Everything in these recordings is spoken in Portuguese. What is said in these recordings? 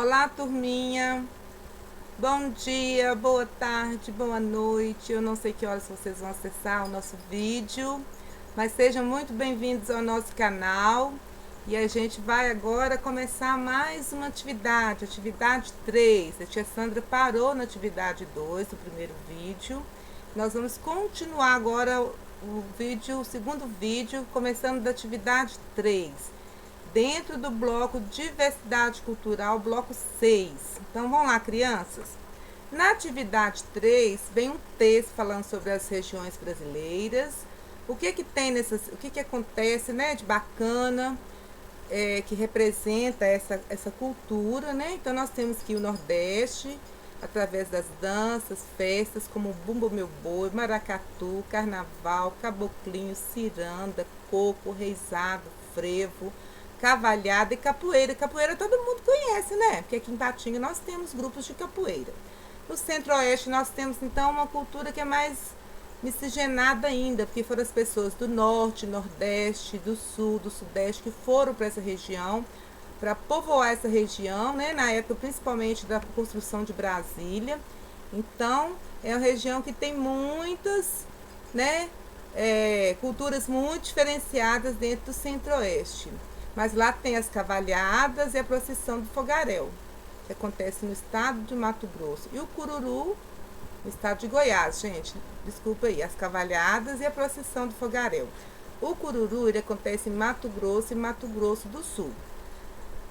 Olá, turminha. Bom dia, boa tarde, boa noite. Eu não sei que horas vocês vão acessar o nosso vídeo, mas sejam muito bem-vindos ao nosso canal. E a gente vai agora começar mais uma atividade, atividade 3. A tia Sandra parou na atividade 2 do primeiro vídeo. Nós vamos continuar agora o segundo vídeo, começando da atividade 3. Dentro do bloco Diversidade Cultural, bloco 6. Então, vamos lá, crianças. Na atividade 3, vem um texto falando sobre as regiões brasileiras. O que tem nessas, o que acontece, né, de bacana, que representa essa cultura, né? Então, nós temos aqui o Nordeste, através das danças, festas como Bumba Meu Boi, Maracatu, Carnaval, Caboclinho, Ciranda, Coco, Reisado, Frevo, Cavalhada e Capoeira. Capoeira todo mundo conhece, né? Porque aqui em Patinga nós temos grupos de capoeira. No Centro-Oeste nós temos, então, uma cultura que é mais miscigenada ainda, porque foram as pessoas do Norte, Nordeste, do Sul, do Sudeste que foram para essa região, para povoar essa região, né? Na época, principalmente da construção de Brasília. Então, é uma região que tem muitas, né, culturas muito diferenciadas dentro do Centro-Oeste. Mas lá tem as cavalhadas e a procissão do fogaréu, que acontece no estado de Mato Grosso. E o cururu, no estado de Goiás, gente. Desculpa aí, as cavalhadas e a procissão do fogaréu. O cururu, ele acontece em Mato Grosso e Mato Grosso do Sul.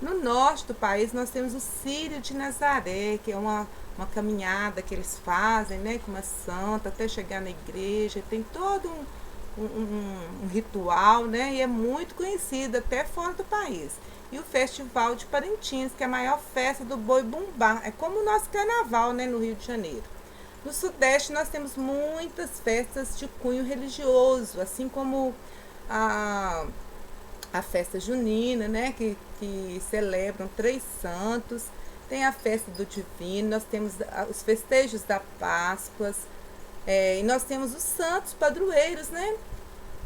No norte do país, nós temos o Círio de Nazaré, que é uma caminhada que eles fazem, né, com uma santa, até chegar na igreja. Tem todo um ritual, né? E é muito conhecido até fora do país. E o Festival de Parintins, que é a maior festa do boi bumbá. É como o nosso carnaval, né, no Rio de Janeiro. No Sudeste nós temos muitas festas de cunho religioso, assim como a festa junina, né, que celebram 3 santos. Tem a festa do Divino, nós temos os festejos da Páscoa, e nós temos os santos padroeiros, né?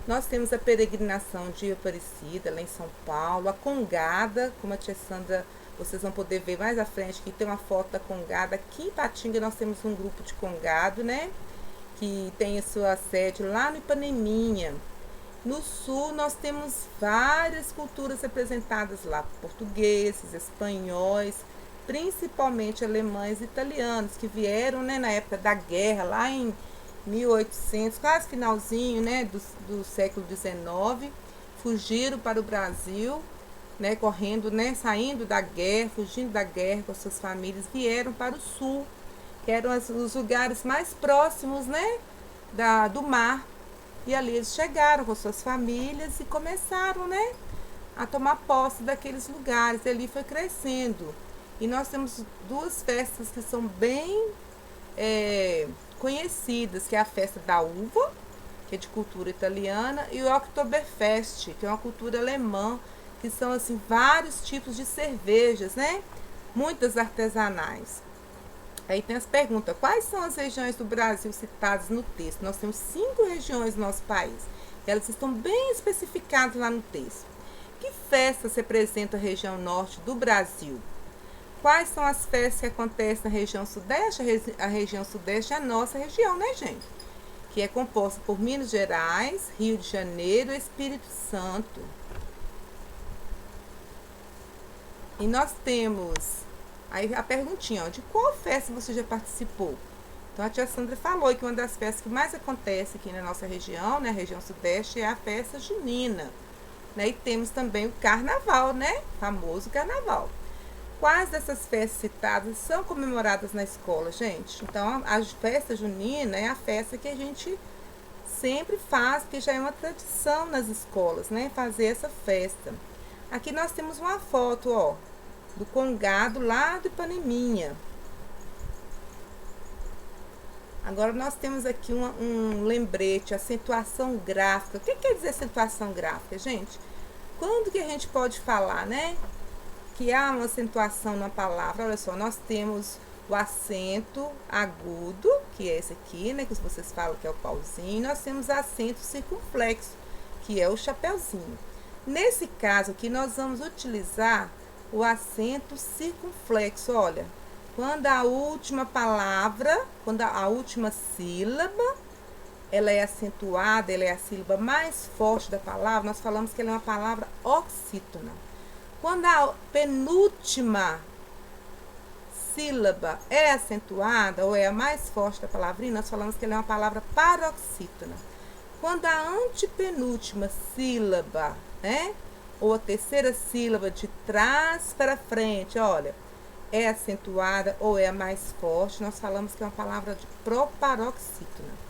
Nós temos a peregrinação de Aparecida, lá em São Paulo, a Congada, como a tia Sandra, vocês vão poder ver mais à frente, que tem uma foto da Congada. Aqui em Patinga nós temos um grupo de Congado, né? Que tem a sua sede lá no Ipaneminha. No Sul nós temos várias culturas representadas lá, portugueses, espanhóis, principalmente alemães e italianos, que vieram, né, na época da guerra, lá em 1800, quase finalzinho, né, do século XIX, fugiram para o Brasil, né, correndo, né, saindo da guerra, fugindo da guerra com as suas famílias, vieram para o Sul, que eram os lugares mais próximos, né, do mar. E ali eles chegaram com suas famílias e começaram, né, a tomar posse daqueles lugares. E ali foi crescendo. E nós temos 2 festas que são bem conhecidas, que é a festa da uva, que é de cultura italiana, e o Oktoberfest, que é uma cultura alemã, que são, assim, vários tipos de cervejas, né? Muitas artesanais. Aí tem as perguntas: quais são as regiões do Brasil citadas no texto? Nós temos 5 regiões no nosso país. Elas estão bem especificadas lá no texto. Que festas representam a região norte do Brasil? Quais são as festas que acontecem na região sudeste? A região sudeste é a nossa região, né, gente? Que é composta por Minas Gerais, Rio de Janeiro e Espírito Santo. E nós temos aí a perguntinha, ó, de qual festa você já participou? Então a tia Sandra falou que uma das festas que mais acontece aqui na nossa região, né, região sudeste, é a festa junina, né? E temos também o carnaval, né? Famoso carnaval. Quais dessas festas citadas são comemoradas na escola, gente? Então, a festa junina é a festa que a gente sempre faz, que já é uma tradição nas escolas, né? Fazer essa festa. Aqui nós temos uma foto, ó, do Congado lá do Ipaneminha. Agora nós temos aqui um lembrete, acentuação gráfica. O que quer dizer acentuação gráfica, gente? Quando que a gente pode falar, né, que há uma acentuação na palavra? Olha só, nós temos o acento agudo, que é esse aqui, né, que vocês falam que é o pauzinho. Nós temos acento circunflexo, que é o chapeuzinho. Nesse caso aqui, nós vamos utilizar o acento circunflexo. Olha, quando a última palavra, quando a última sílaba, ela é acentuada, ela é a sílaba mais forte da palavra, nós falamos que ela é uma palavra oxítona. Quando a penúltima sílaba é acentuada, ou é a mais forte da palavrinha, nós falamos que ela é uma palavra paroxítona. Quando a antepenúltima sílaba, né, ou a terceira sílaba de trás para frente, olha, é acentuada ou é a mais forte, nós falamos que é uma palavra de proparoxítona.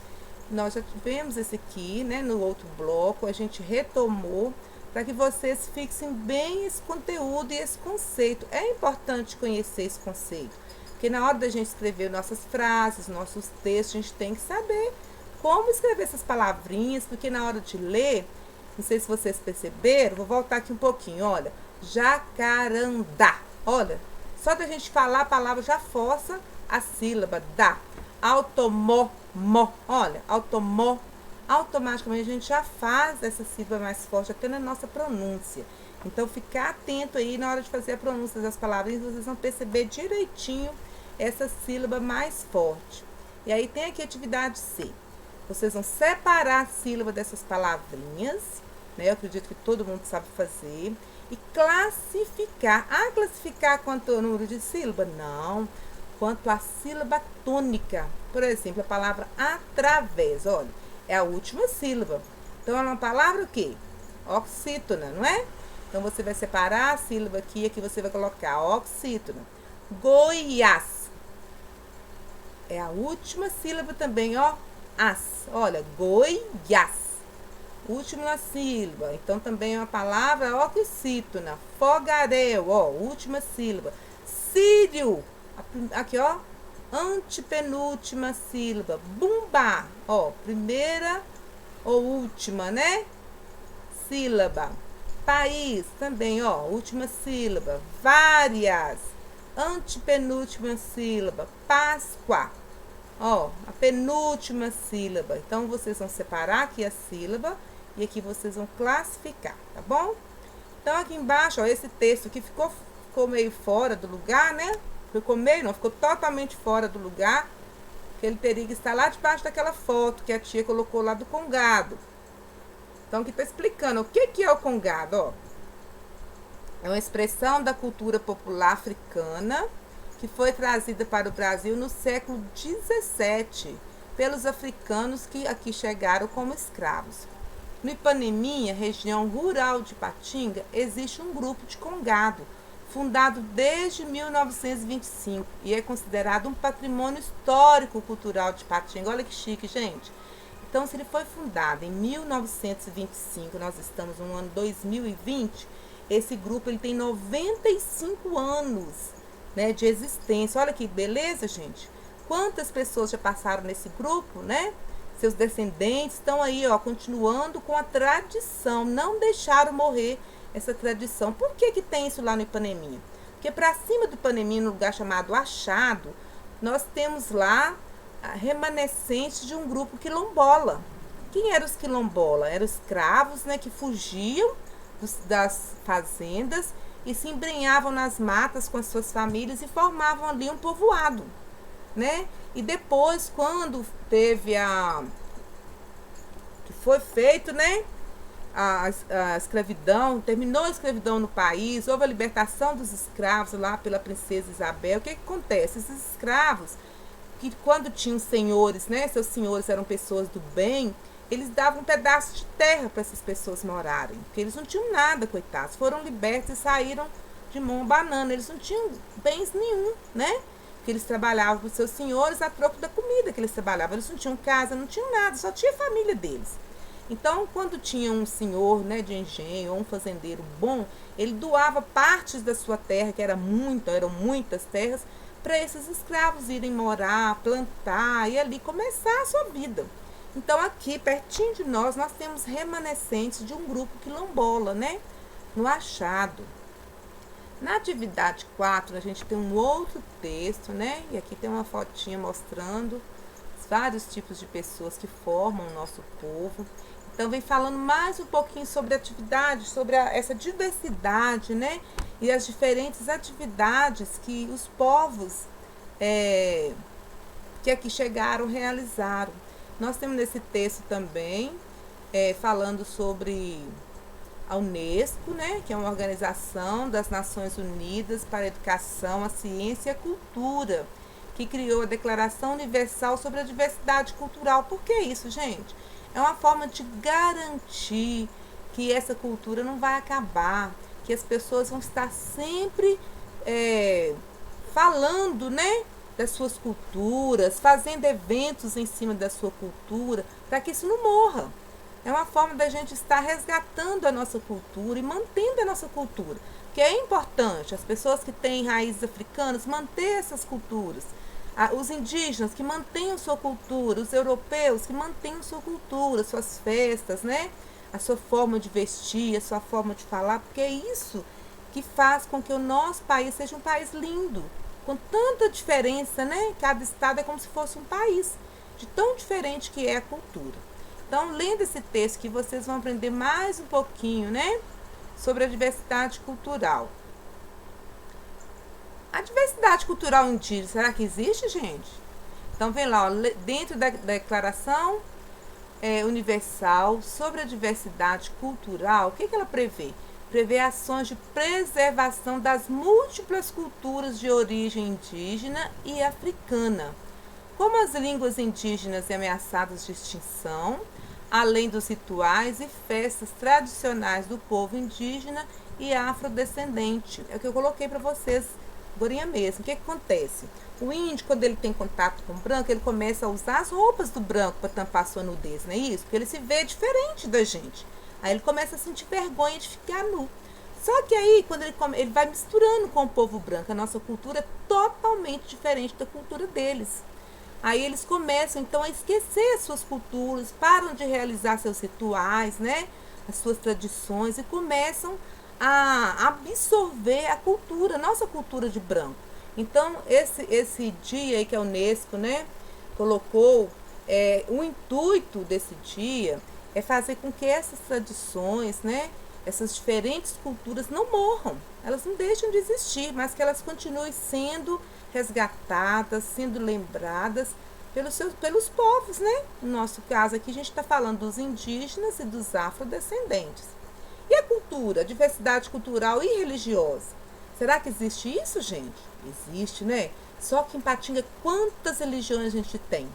Nós já tivemos esse aqui, né, no outro bloco, a gente retomou para que vocês fixem bem esse conteúdo e esse conceito. É importante conhecer esse conceito, porque na hora da gente escrever nossas frases, nossos textos, a gente tem que saber como escrever essas palavrinhas, porque na hora de ler, não sei se vocês perceberam, vou voltar aqui um pouquinho, olha, jacarandá, olha, só da gente falar a palavra já força a sílaba, dá, automó, olha, automó, automaticamente a gente já faz essa sílaba mais forte até na nossa pronúncia. Então, ficar atento aí na hora de fazer a pronúncia das palavrinhas, vocês vão perceber direitinho essa sílaba mais forte. E aí tem aqui a atividade C. Vocês vão separar a sílaba dessas palavrinhas, né? Eu acredito que todo mundo sabe fazer. E classificar. Ah, classificar quanto ao número de sílaba? Não. Quanto à sílaba tônica. Por exemplo, a palavra através, olha, é a última sílaba. Então, é uma palavra o quê? Oxítona, não é? Então, você vai separar a sílaba aqui e aqui você vai colocar oxítona. Goiás. É a última sílaba também, ó. As. Olha, Goiás. Última sílaba. Então, também é uma palavra oxítona. Fogaréu, ó. Última sílaba. Sírio. Aqui, ó. Antepenúltima sílaba. Bumbá. Ó, primeira ou última, né? Sílaba. País, também, ó. Última sílaba. Várias. Antepenúltima sílaba. Páscoa. Ó, a penúltima sílaba. Então, vocês vão separar aqui a sílaba e aqui vocês vão classificar, tá bom? Então, aqui embaixo, ó, esse texto aqui ficou meio fora do lugar, né? Ficou meio, não, ficou totalmente fora do lugar. Que ele teria que estar lá debaixo daquela foto que a tia colocou lá do congado. Então, aqui tá explicando o que é o congado, ó. É uma expressão da cultura popular africana que foi trazida para o Brasil no século XVII pelos africanos que aqui chegaram como escravos. No Ipaneminha, região rural de Patinga, existe um grupo de congado, fundado desde 1925 e é considerado um patrimônio histórico-cultural de Patinga. Olha que chique, gente. Então, se ele foi fundado em 1925, nós estamos no ano 2020, esse grupo ele tem 95 anos, né, de existência. Olha que beleza, gente. Quantas pessoas já passaram nesse grupo, né? Seus descendentes estão aí, ó, continuando com a tradição, não deixaram morrer essa tradição. Por que que tem isso lá no Ipaneminha? Porque para cima do Ipaneminha, no lugar chamado Achado, nós temos lá remanescentes de um grupo quilombola. Quem eram os quilombola? Eram escravos, né, que fugiam das fazendas e se embrenhavam nas matas com as suas famílias e formavam ali um povoado, né? E depois, quando teve que foi feito, né, a escravidão, terminou a escravidão no país, houve a libertação dos escravos lá pela princesa Isabel. O que acontece? Esses escravos, que quando tinham senhores, né, seus senhores eram pessoas do bem, eles davam um pedaço de terra para essas pessoas morarem, porque eles não tinham nada, coitados, foram libertos e saíram de mão banana, eles não tinham bens nenhum, né, porque eles trabalhavam para os seus senhores a troco da comida que eles trabalhavam, eles não tinham casa, não tinham nada, só tinha a família deles. Então, quando tinha um senhor, né, de engenho ou um fazendeiro bom, ele doava partes da sua terra, que eram muitas terras, para esses escravos irem morar, plantar e ali começar a sua vida. Então, aqui, pertinho de nós temos remanescentes de um grupo quilombola, né? No Achado. Na atividade 4, a gente tem um outro texto, né? E aqui tem uma fotinha mostrando vários tipos de pessoas que formam o nosso povo. Então, vem falando mais um pouquinho sobre atividade, sobre essa diversidade, né? E as diferentes atividades que os povos que aqui chegaram realizaram. Nós temos nesse texto também falando sobre a Unesco, né, que é uma organização das Nações Unidas para a Educação, a Ciência e a Cultura, que criou a Declaração Universal sobre a Diversidade Cultural. Por que isso, gente? É uma forma de garantir que essa cultura não vai acabar, que as pessoas vão estar sempre falando, né, das suas culturas, fazendo eventos em cima da sua cultura, para que isso não morra. É uma forma da gente estar resgatando a nossa cultura e mantendo a nossa cultura. Que é importante as pessoas que têm raízes africanas manter essas culturas. Os indígenas que mantenham sua cultura, os europeus que mantenham sua cultura, suas festas, né? A sua forma de vestir, a sua forma de falar, porque é isso que faz com que o nosso país seja um país lindo, com tanta diferença, né? Cada estado é como se fosse um país, de tão diferente que é a cultura. Então, lendo esse texto que vocês vão aprender mais um pouquinho, né, sobre a diversidade cultural. A diversidade cultural indígena, será que existe, gente? Então, vem lá, ó, dentro da Declaração Universal sobre a Diversidade Cultural, o que ela prevê? Prevê ações de preservação das múltiplas culturas de origem indígena e africana, como as línguas indígenas ameaçadas de extinção, além dos rituais e festas tradicionais do povo indígena e afrodescendente. É o que eu coloquei para vocês agora mesmo. O que acontece? O índio, quando ele tem contato com o branco, ele começa a usar as roupas do branco para tampar sua nudez, não é isso? Porque ele se vê diferente da gente. Aí ele começa a sentir vergonha de ficar nu. Só que aí, quando ele vai misturando com o povo branco, a nossa cultura é totalmente diferente da cultura deles. Aí eles começam, então, a esquecer as suas culturas, param de realizar seus rituais, né? As suas tradições, e começam a absorver a cultura, nossa cultura de branco. Então, esse dia aí que a Unesco, né, colocou, o intuito desse dia é fazer com que essas tradições, né, essas diferentes culturas não morram, elas não deixam de existir, mas que elas continuem sendo resgatadas, sendo lembradas pelos povos, né? No nosso caso aqui a gente está falando dos indígenas e dos afrodescendentes. E a cultura, a diversidade cultural e religiosa? Será que existe isso, gente? Existe, né? Só que em Patinga, quantas religiões a gente tem?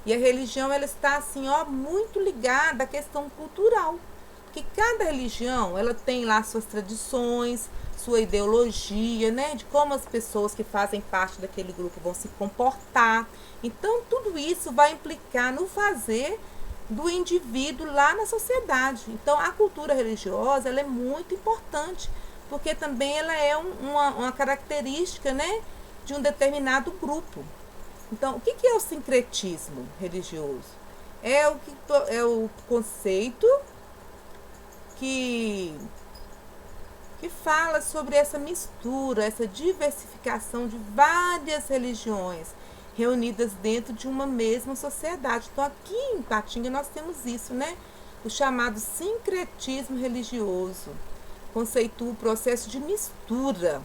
E a religião, ela está assim, ó, muito ligada à questão cultural. Porque cada religião, ela tem lá suas tradições, sua ideologia, né? De como as pessoas que fazem parte daquele grupo vão se comportar. Então, tudo isso vai implicar no fazer do indivíduo lá na sociedade. Então, a cultura religiosa, ela é muito importante, porque também ela é uma característica, né, de um determinado grupo. Então, o que é o sincretismo religioso? É o conceito que fala sobre essa mistura, essa diversificação de várias religiões reunidas dentro de uma mesma sociedade. Então, aqui em Patinga nós temos isso, né? O chamado sincretismo religioso. Conceitua o processo de mistura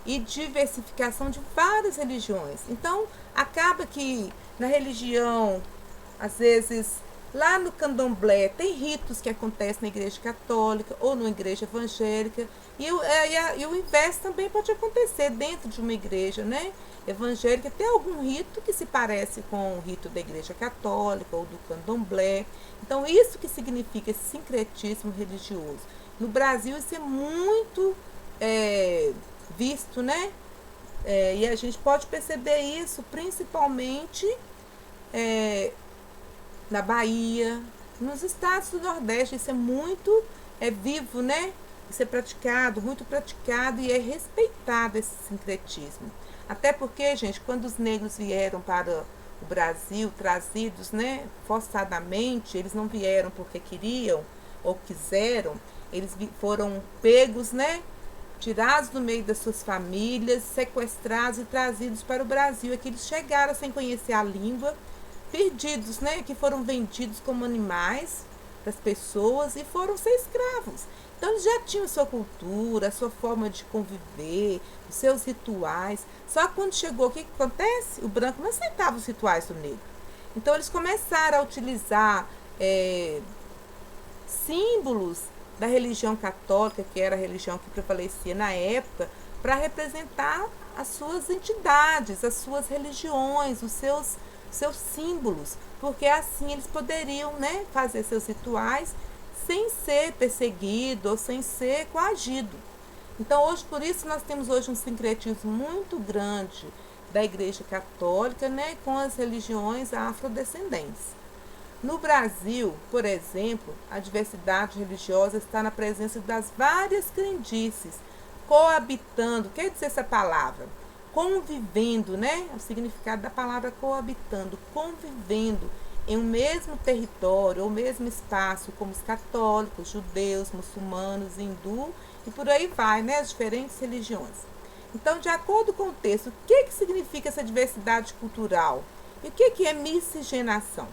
e diversificação de várias religiões. Então, acaba que na religião, às vezes, lá no candomblé, tem ritos que acontecem na igreja católica ou na igreja evangélica. E o inverso também pode acontecer dentro de uma igreja, né, evangélica. Tem algum rito que se parece com o rito da igreja católica ou do candomblé. Então, isso que significa esse sincretismo religioso. No Brasil, isso é muito visto, né? E a gente pode perceber isso principalmente na Bahia, nos estados do Nordeste. Isso é muito vivo, né? Isso é praticado, muito praticado, e é respeitado esse sincretismo. Até porque, gente, quando os negros vieram para o Brasil, trazidos, né, forçadamente, eles não vieram porque queriam ou quiseram, eles foram pegos, né, tirados do meio das suas famílias, sequestrados e trazidos para o Brasil. Aqui eles chegaram sem conhecer a língua, perdidos, né, que foram vendidos como animais das pessoas e foram ser escravos. Então eles já tinham sua cultura, a sua forma de conviver, os seus rituais. Só que quando chegou, o que acontece? O branco não aceitava os rituais do negro. Então eles começaram a utilizar símbolos da religião católica, que era a religião que prevalecia na época, para representar as suas entidades, as suas religiões, os seus símbolos, porque assim eles poderiam, né, fazer seus rituais sem ser perseguido ou sem ser coagido. Então hoje, por isso nós temos hoje um sincretismo muito grande da Igreja Católica, né, com as religiões afrodescendentes. No Brasil, por exemplo, a diversidade religiosa está na presença das várias crendices, coabitando, quer dizer essa palavra? Convivendo, né? O significado da palavra coabitando, convivendo em um mesmo território ou mesmo espaço, como os católicos, judeus, muçulmanos, hindu e por aí vai, né? As diferentes religiões. Então, de acordo com o texto, o que significa essa diversidade cultural? E o que é miscigenação?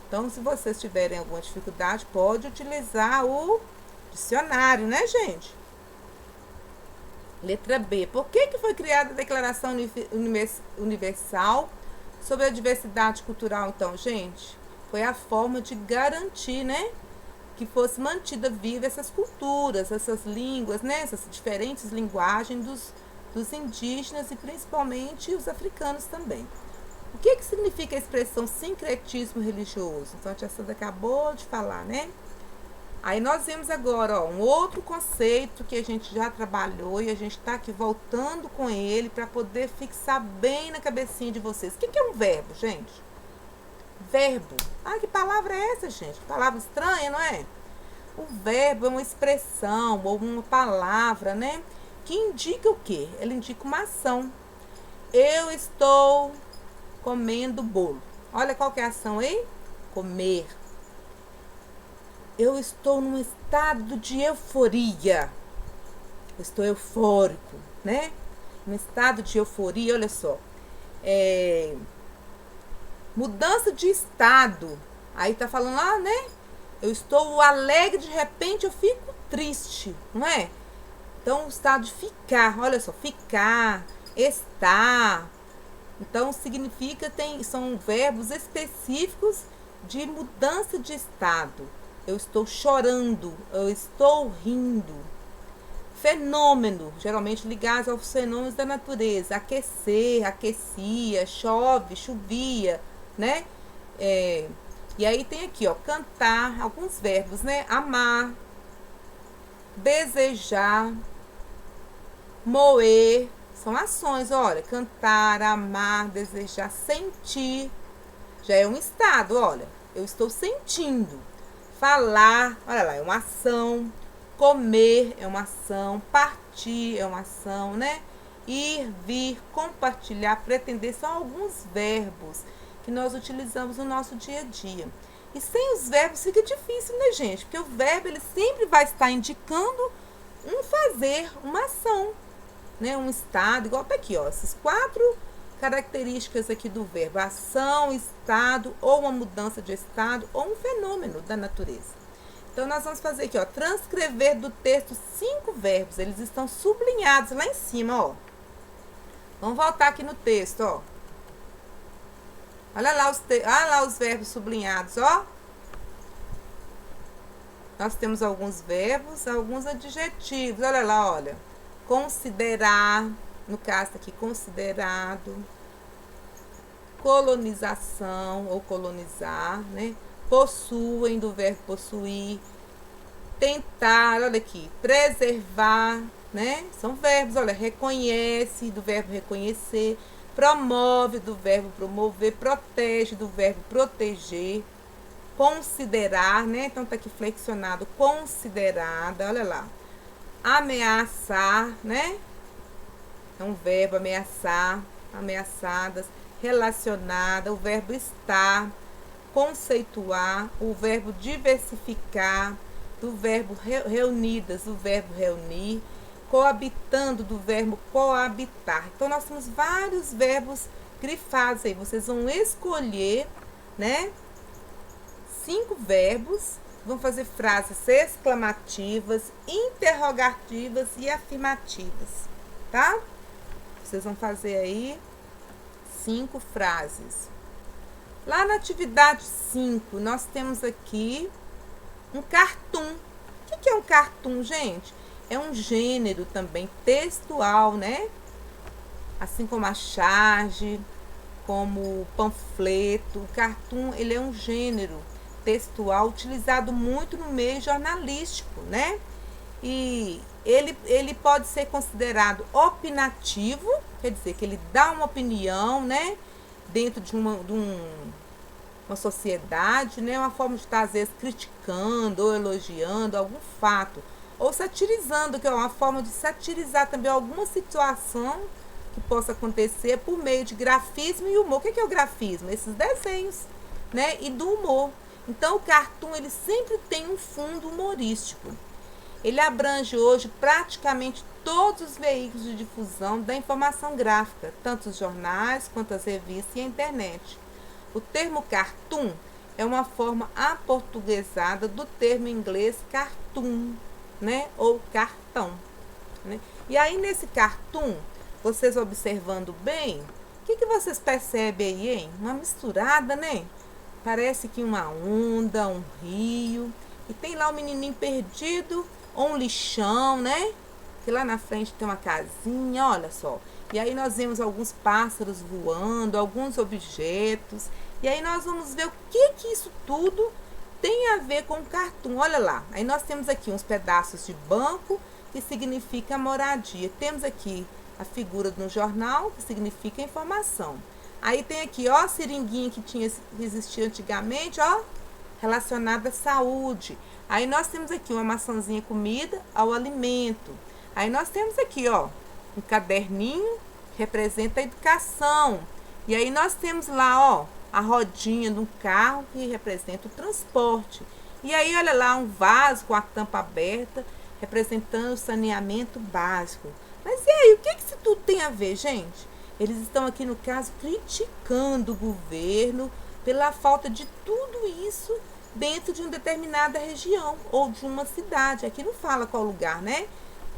Então, se vocês tiverem alguma dificuldade, pode utilizar o dicionário, né, gente? Letra B. Por que foi criada a Declaração Universal sobre a Diversidade Cultural, então, gente? Foi a forma de garantir, né, que fosse mantida viva essas culturas, essas línguas, né, essas diferentes linguagens dos indígenas e principalmente os africanos também. O que significa a expressão sincretismo religioso? Então, a tia Sandra acabou de falar, né? Aí nós vemos agora, ó, um outro conceito que a gente já trabalhou e a gente está aqui voltando com ele para poder fixar bem na cabecinha de vocês. O que é um verbo, gente? Verbo. Ah, que palavra é essa, gente? Palavra estranha, não é? O verbo é uma expressão ou uma palavra, né? Que indica o quê? Ela indica uma ação. Eu estou comendo bolo. Olha qual que é a ação aí? Comer. Eu estou num estado de euforia. Eu estou eufórico, né? Um estado de euforia, olha só. Mudança de estado. Aí tá falando, né? Eu estou alegre, de repente eu fico triste, não é? Então, o estado de ficar, olha só, ficar, estar. Então, significa, são verbos específicos de mudança de estado. Eu estou chorando, eu estou rindo. Fenômeno, geralmente ligados aos fenômenos da natureza. Aquecer, aquecia, chove, chovia, né? E aí tem aqui, ó, cantar, alguns verbos, né? Amar, desejar, moer. São ações, olha. Cantar, amar, desejar, sentir. Já é um estado, olha. Eu estou sentindo. Falar, olha lá, é uma ação. Comer é uma ação. Partir é uma ação, né? Ir, vir, compartilhar, pretender, são alguns verbos que nós utilizamos no nosso dia a dia. E sem os verbos fica difícil, né, gente? Porque o verbo, ele sempre vai estar indicando um fazer, uma ação, né? Um estado, igual tá aqui, ó, essas 4 características aqui do verbo: ação, estado, ou uma mudança de estado, ou um fenômeno da natureza. Então, nós vamos fazer aqui, ó, transcrever do texto 5 verbos. Eles estão sublinhados lá em cima, ó. Vamos voltar aqui no texto, ó. Olha lá os verbos sublinhados, ó. Nós temos alguns verbos, alguns adjetivos. Olha lá, olha. Considerar, no caso aqui, considerado. Colonização ou colonizar, né? Possuem, do verbo possuir. Tentar, olha aqui, preservar, né? São verbos, olha, reconhece, do verbo reconhecer. Promove, do verbo promover. Protege, do verbo proteger. Considerar, né? Então tá aqui flexionado, considerada, olha lá. Ameaçar, né? É um verbo, ameaçar, ameaçadas. Relacionada, o verbo estar. Conceituar, o verbo diversificar, do verbo reunidas, do verbo reunir. Coabitando, do verbo coabitar. Então, nós temos vários verbos grifados aí. Vocês vão escolher, né, 5 verbos vão fazer frases exclamativas, interrogativas e afirmativas, tá? Vocês vão fazer aí 5 frases. Lá na atividade 5, nós temos aqui um cartoon. O que é um cartoon, gente? É um gênero também textual, né? Assim como a charge, como o panfleto. O cartoon, ele é um gênero textual utilizado muito no meio jornalístico, né? E ele pode ser considerado opinativo, quer dizer, que ele dá uma opinião, né? Dentro de uma sociedade, né? Uma forma de estar, às vezes, criticando ou elogiando algum fato. Ou satirizando, que é uma forma de satirizar também alguma situação que possa acontecer por meio de grafismo e humor. O que é o grafismo? Esses desenhos, né? E do humor. Então, o cartoon, ele sempre tem um fundo humorístico. Ele abrange hoje praticamente todos os veículos de difusão da informação gráfica, tanto os jornais quanto as revistas e a internet. O termo cartoon é uma forma aportuguesada do termo inglês cartoon, né? Ou cartão, né? E aí, nesse cartoon, vocês observando bem, o que vocês percebem aí, hein? Uma misturada, né? Parece que uma onda, um rio, e tem lá um menininho perdido, ou um lixão, né? Que lá na frente tem uma casinha, olha só. E aí nós vemos alguns pássaros voando, alguns objetos. E aí nós vamos ver o que isso tudo tem a ver com o cartoon. Olha lá, aí nós temos aqui uns pedaços de banco, que significa moradia. Temos aqui a figura no jornal, que significa informação. Aí tem aqui, ó, a seringuinha que existia antigamente, ó, relacionada à saúde. Aí nós temos aqui uma maçãzinha comida ao alimento. Aí nós temos aqui, ó, um caderninho que representa a educação. E aí nós temos lá, ó, a rodinha de um carro que representa o transporte. E aí, olha lá, um vaso com a tampa aberta, representando o saneamento básico. Mas e aí, o que isso tudo tem a ver, gente? Eles estão aqui, no caso, criticando o governo pela falta de tudo isso dentro de uma determinada região ou de uma cidade. Aqui não fala qual lugar, né?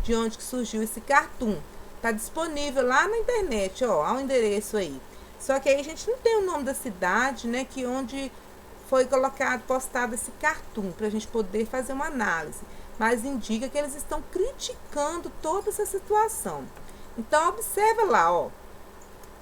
De onde que surgiu esse cartoon. Tá disponível lá na internet, ó, há um endereço aí. Só que aí a gente não tem o nome da cidade, né? Que onde foi colocado, postado esse cartoon, para a gente poder fazer uma análise. Mas indica que eles estão criticando toda essa situação. Então, observa lá, ó,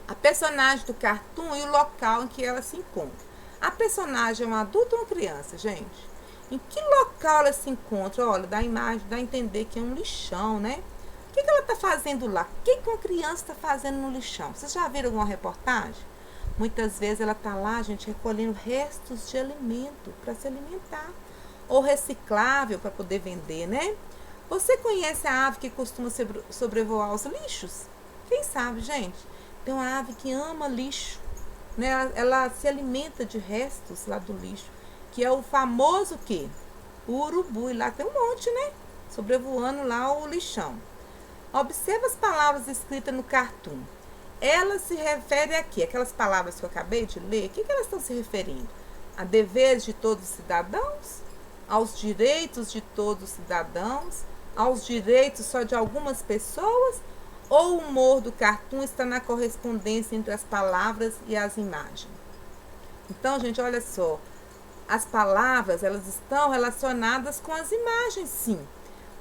a personagem do cartoon e o local em que ela se encontra. A personagem é um adulto ou uma criança, gente? Em que local ela se encontra? Olha, da imagem dá a entender que é um lixão, né? O que ela está fazendo lá? O que uma criança está fazendo no lixão? Vocês já viram alguma reportagem? Muitas vezes ela está lá, gente, recolhendo restos de alimento para se alimentar. Ou reciclável para poder vender, né? Você conhece a ave que costuma sobrevoar os lixos? Quem sabe, gente? Tem uma ave que ama lixo, né? Ela se alimenta de restos lá do lixo, que é o famoso quê? O urubu. E lá tem um monte, né? Sobrevoando lá o lixão. Observa as palavras escritas no cartoon. Elas se referem a quê? Aquelas palavras que eu acabei de ler, o que elas estão se referindo? A deveres de todos os cidadãos? Aos direitos de todos os cidadãos? Aos direitos só de algumas pessoas? Ou o humor do cartoon está na correspondência entre as palavras e as imagens? Então, gente, olha só. As palavras, elas estão relacionadas com as imagens, sim.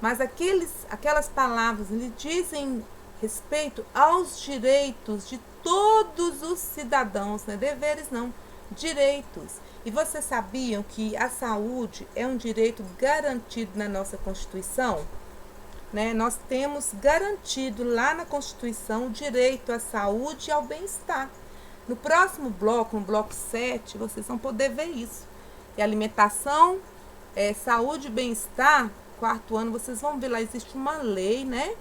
Mas aquelas palavras, eles dizem respeito aos direitos de todos os cidadãos, né? Deveres não, direitos. E vocês sabiam que a saúde é um direito garantido na nossa Constituição? Né? Nós temos garantido lá na Constituição o direito à saúde e ao bem-estar. No próximo bloco, no bloco 7, vocês vão poder ver isso. E alimentação, saúde e bem-estar, 4º ano, vocês vão ver lá, existe uma lei, né,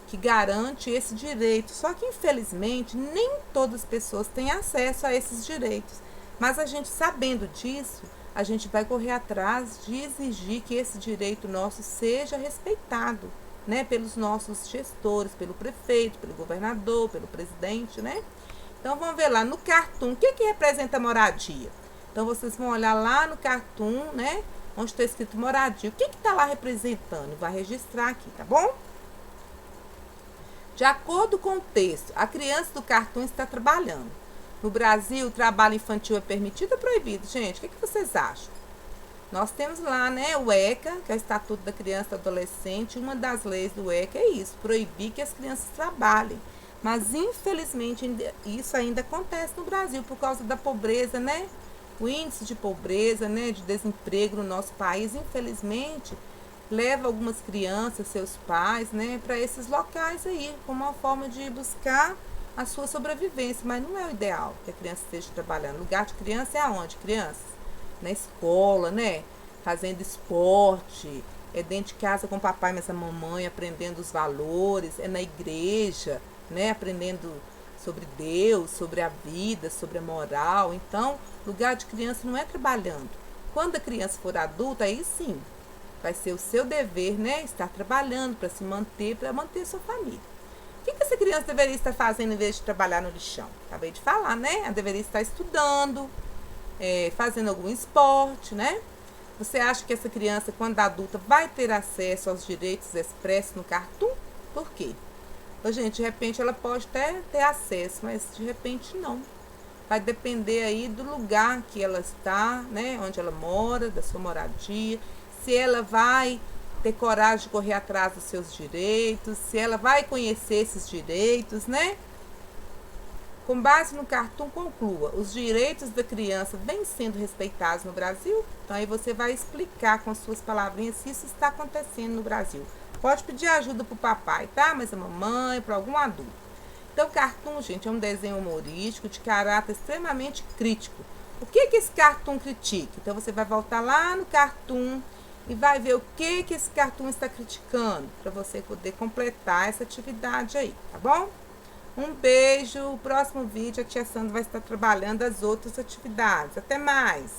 que garante esse direito. Só que, infelizmente, nem todas as pessoas têm acesso a esses direitos. Mas a gente, sabendo disso, a gente vai correr atrás de exigir que esse direito nosso seja respeitado, né, pelos nossos gestores, pelo prefeito, pelo governador, pelo presidente, né? Então, vamos ver lá no cartoon, o que representa moradia? Então, vocês vão olhar lá no cartoon, né? onde está escrito moradia. O que está lá representando? Vai registrar aqui, tá bom? De acordo com o texto, a criança do cartoon está trabalhando. No Brasil, o trabalho infantil é permitido ou proibido? Gente, o que vocês acham? Nós temos lá, né, o ECA, que é o Estatuto da Criança e do Adolescente. Uma das leis do ECA é isso, proibir que as crianças trabalhem. Mas, infelizmente, isso ainda acontece no Brasil por causa da pobreza, né? O índice de pobreza, né, de desemprego no nosso país, infelizmente, leva algumas crianças, seus pais, né, para esses locais aí, como uma forma de buscar a sua sobrevivência. Mas não é o ideal que a criança esteja trabalhando. O lugar de criança é aonde, crianças? Na escola, né? Fazendo esporte, é dentro de casa com o papai e a mamãe, aprendendo os valores, é na igreja, né? Aprendendo sobre Deus, sobre a vida, sobre a moral. Então, lugar de criança não é trabalhando. Quando a criança for adulta, aí sim, vai ser o seu dever, né? Estar trabalhando para se manter, para manter sua família. O que essa criança deveria estar fazendo em vez de trabalhar no lixão? Acabei de falar, né? Ela deveria estar estudando, fazendo algum esporte, né? Você acha que essa criança, quando adulta, vai ter acesso aos direitos expressos no cartoon? Por quê? Gente, de repente ela pode até ter acesso, mas de repente não. Vai depender aí do lugar que ela está, né? Onde ela mora, da sua moradia. Se ela vai ter coragem de correr atrás dos seus direitos, se ela vai conhecer esses direitos, né? Com base no cartoon, conclua: os direitos da criança vêm sendo respeitados no Brasil? Então aí você vai explicar com suas palavrinhas se isso está acontecendo no Brasil. Pode pedir ajuda para o papai, tá? Mas a mamãe, para algum adulto. Então, cartoon, gente, é um desenho humorístico de caráter extremamente crítico. O que esse cartoon critica? Então, você vai voltar lá no cartoon e vai ver o que esse cartoon está criticando, para você poder completar essa atividade aí, tá bom? Um beijo, o próximo vídeo a tia Sandra vai estar trabalhando as outras atividades. Até mais!